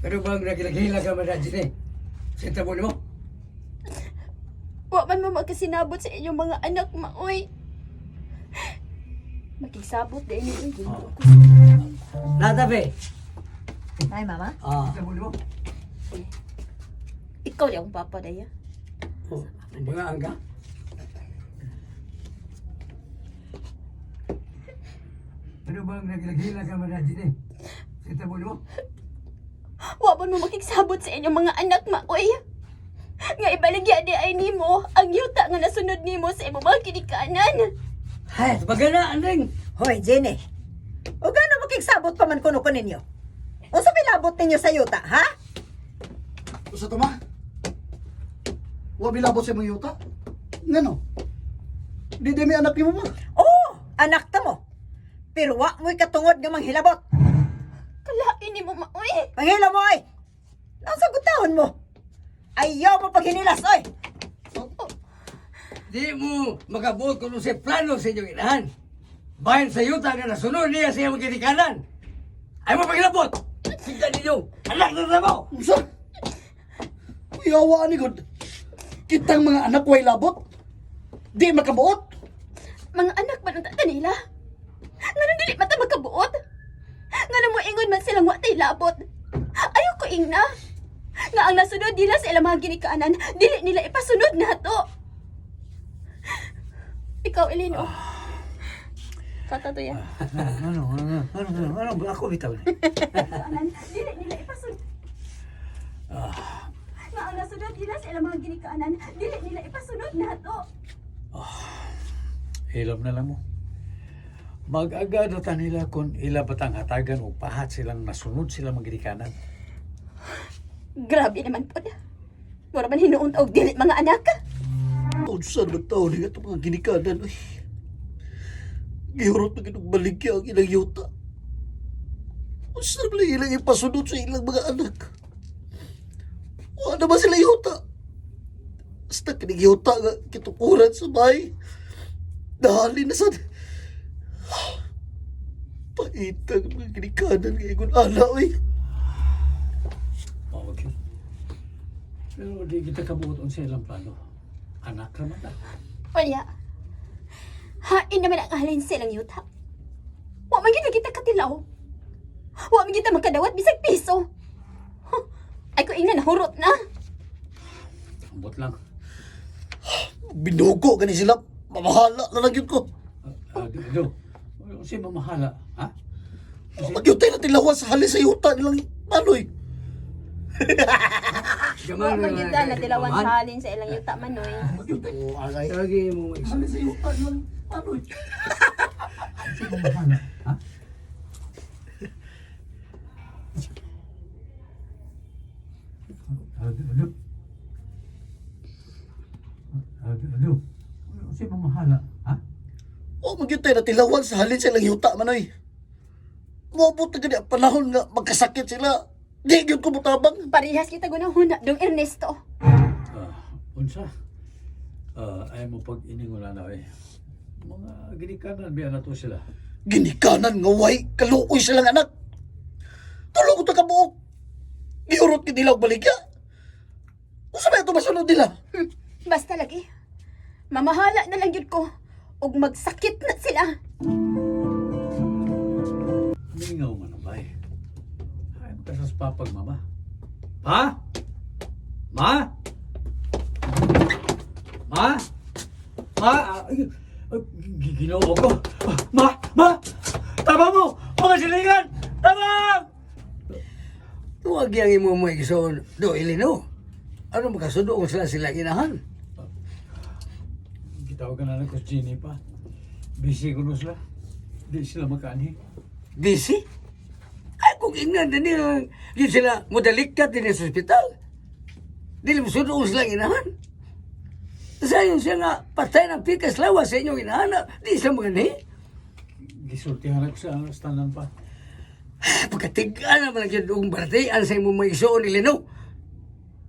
Pero bang nagilagila ka man na dyan eh? Sinta mo mo? Wa man mo magkasinabot sa inyong mga anak, maoy. Makigsabot din ni Uy. Natabi! Ay, mama? Sinta mo mo? Ikaw lang ang papa daya. Oh, mga angga? Pero bang nagilagila ka man na dyan eh? Sinta mo mo? Wa man mo makigsabot sa inyong mga anak, maoy. Nga ibaligya di ay nimo ang yuta nga nasunod nimo sa imong mga kinikanan. Hay, bagana, anding! Hoy, Jenny. O gano'n makigsabot pa man kuno ko ninyo? O sa pilabot ninyo sa yuta, ha? Usa to ma? Wa bilabot sa mga yuta? Ngano? Di may anak ni mo ba? Oo, anak ta mo. Pero wa mo'y katungod nga manghilabot. Kalain nimo, maoy. Panghila mo, oy! Nang sagutahon mo? Ayaw mo paghinilas, oy! Di mo makabuot kung si plano sa inyong inahan. Bayan sa yuta nga nasunod niya sa iyong kinikanan. Ay mo pagilabot! Sigda ninyo! Anak na trabaho! Usa? Yawa ni God. Kitang mga anak way labot? Di makabuot? Mga anak ba ng tata nila? Nga nang dili mata magkabuot? Nga nang moingon man silang watay labot? Ayaw ko ingna. Nga ang nasunod nila sa ilang mga ginikanan, dili nila ipasunod na to. Ikaw, Elino. Kata to yan. Ano ba ako bitaw na? Ginikanan, dili nila ipasunod. Nga ang nasunod nila sa ilang mga ginikanan, dili nila ipasunod na to. Hilom na lang mo. Mag-agado ta nila kung ila batang hatagan o pahat silang nasunod silang magirikanan. Grabe naman po na. Wala man hinuon og dili mga anak. Unsa na tao ni ito mga ginikanan, oy. Gihurot na ginagbaligya ang ilang yuta. Unsa na ilang ipasunod sa ilang mga anak? Wala ba sila yuta? Basta kinig yuta nga kitukuran sa bahay. Dahali na sad. Paitang mga ginikanan nga igon ala, oy. Okay. Pero di kita kabuot sa ilang plano. Anak naman na. Wala. Hain naman ang halin silang yuta. Wa man gid kita katilaw. Wa man kita magkadawat bisag piso. Huh. Ay ko ingna nahurot na. Ambot lang. Binugo gani sila. Mamahala na lang yun ko. Dido. Si mamahala, ha? Magyutay na tilawan sa halin sa yuta nilang manoy. Wa man gid na tilawan sa halin sa ilang yuta manoy. Magyutay. Agay. Lagi mo mag-isip. Halin sa yuta nilang manoy. Si mamahala, ha? Si mamahala, ha? O magyutay na tilawan sa halin sa ilang yuta manoy. Mabot na gani ang panahon nga magkasakit sila. Di yun ko mutabang. Parehas kita gunahuna dong Ernesto. Unsa? Ay mo pag iningula na eh. Mga ginikanan biya na to sila. Ginikanan nga way kaluoy silang anak. Tulong ko ta kabuok. Giurot ki nila og baligya. Usa ba ito masunod nila? Basta lagi. Mamahala na lang yun ko. Ug magsakit na sila. Mingaw man ang bay. Ay makasas papag mama. Pa? Ma? Ma? Ma? Ginoo ko. Ma? Ma? Tama mo! Mga silingan! Tama! Huwag yang imo mo igsoon. Do, Ilino. Ano makasudo kung sila inahan? Gitawagan na ko si Jenny pa. Busy ko na sila. Di sila makaani. Busy? Ay, kung ingnan din nila, di sila modalikat din sa ospital. Di mo sudo kung sila inahan. Sayang siya nga, patay ng pikas lawas sa inyong inahan. Di sila magani. Gisultihan ako sa stanan pa. Pagkatigaan naman ang yung baratian sa imong mga igsoon, Ilino.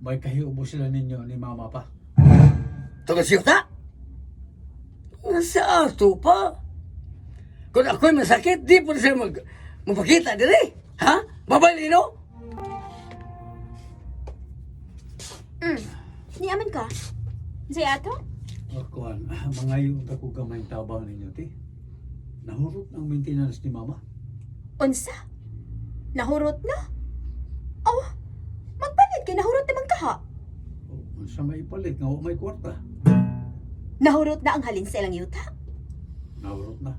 May kahiubo sila ninyo ni mama pa. Tungkol siya ta? Nasa ato pa. Kung ako'y masakit, di po siya magpakita dire. Ha? Babay, Lino? yaman ka? Say ato? Kuan, mangayo ta ko gamay tabang ninyo ti. Nahurot ng maintenance ni mama. Unsa? Nahurot na? Oh, magpalit kay nahurot naman ka ha. Unsa may ipalit nga wa may kwarta. Nahurot na ang halin sa ilang yuta. Nahurot na.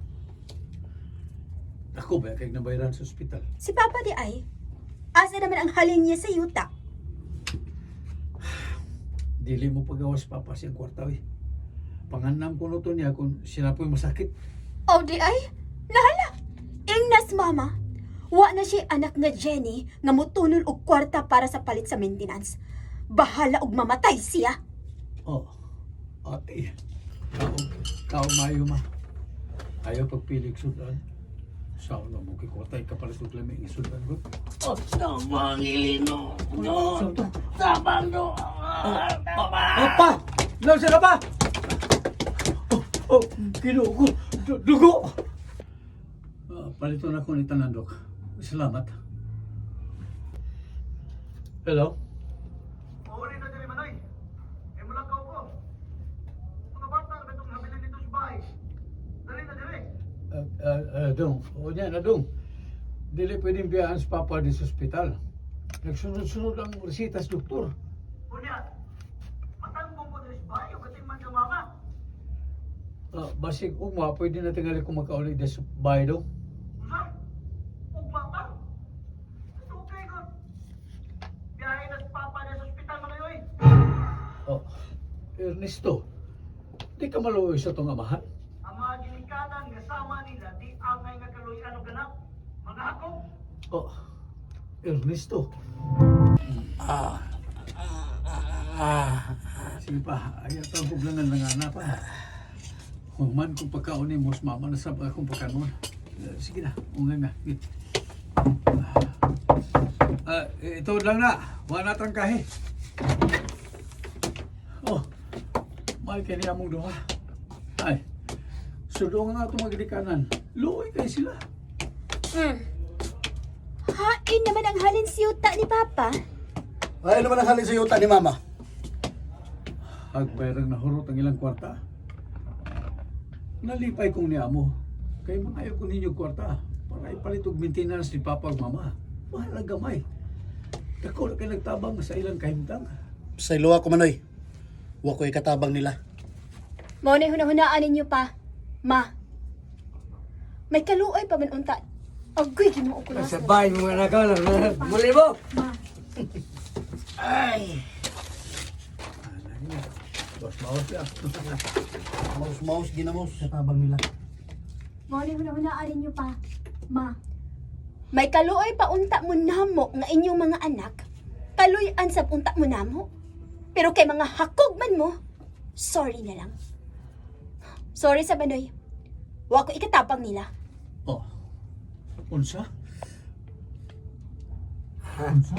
Ako ba kay nabayaran sa ospital? Si Papa di ay, asa naman ang halin niya sa yuta. Dili mo pagawas papa siyang kwarta eh. Panganam ko to niya kung sila po'y masakit. Oh, di ay, nahala. Ingnas mama, wa na siya anak nga Jenny nga mutunol og kwarta para sa palit sa maintenance. Bahala og mamatay siya. Oh, ate. Kao mayo ma. Ayaw pagpilig sudan. Sao na mo kikwarta ikapalit og lamig isudan ko. Oh, tabang ilino. No, Saan to? tabang no. Apa! Nasaan ka pa? Oh, kinuko. Dugo! Palito na ko ni Tanandok. Salamat. Hello? Mauli na diri manoy. E mula ka ko. Mga bata na itong nabilin dito sa bahay. Dali na diri. Dong. O niya na dong. Dili pwedeng biyahan sa papa di sa ospital. Nagsunod-sunod ang resita sa doktor. Unya. Matangkong ko diri sa bahay o kating man ka mama. Basig ugma, pwede na tingali kung magkauli di sa bahay dong. Unsa? Ugma pa? Okay ko. Biyahe na sa papa niya sa ospital mga yoy. Oh, Ernesto, di ka maluoy sa tong amahan. Ang mga ginikanan nga sama nila di angay nga kaluyan o ganap. Mga ako. Oh, Ernesto. Sige pa, ayaw ang huglangan ng anak pa. Human kung pagkauni mo, mama na sa akong pagkanon. Sige na, ungan na. Ito lang na, wala trangkahe. Oh, mahal kaya niya mong duha. Ay, sudo nga itong magdikanan. Luoy kayo sila. Hain naman ang halin sa yuta ni Papa. Ay naman ang halin sa yuta ni mama. Agbayarang nahurot ang ilang kwarta. Nalipay kong niya mo. Kaya mga ayaw ko ninyo kwarta. Para ipalit og maintenance ni Papa ug Mama. Mahal gamay. Dako na kayo nagtabang sa ilang kahimtang. Sa iluwa ko manoy. Wa ko ikatabang nila. Mao na hunahunaan ninyo pa. Ma, may kaluoy pa man unta. Agoy, ginoo ko na. Sa bahay mo nga nakaw. Muli mo. Ma, Ay. Bos maos ya. Maus-maus ginamos sa tabang nila. mao na hunahunaan ninyo pa. Ma, may kaluoy pa unta mo namo nga inyong mga anak. Kaluyan sa unta mo namo. Pero kay mga hakog man mo, sorry na lang. Sorry sa Banoy. Wa ko ikatabang nila. Oh. Unsa? Unsa?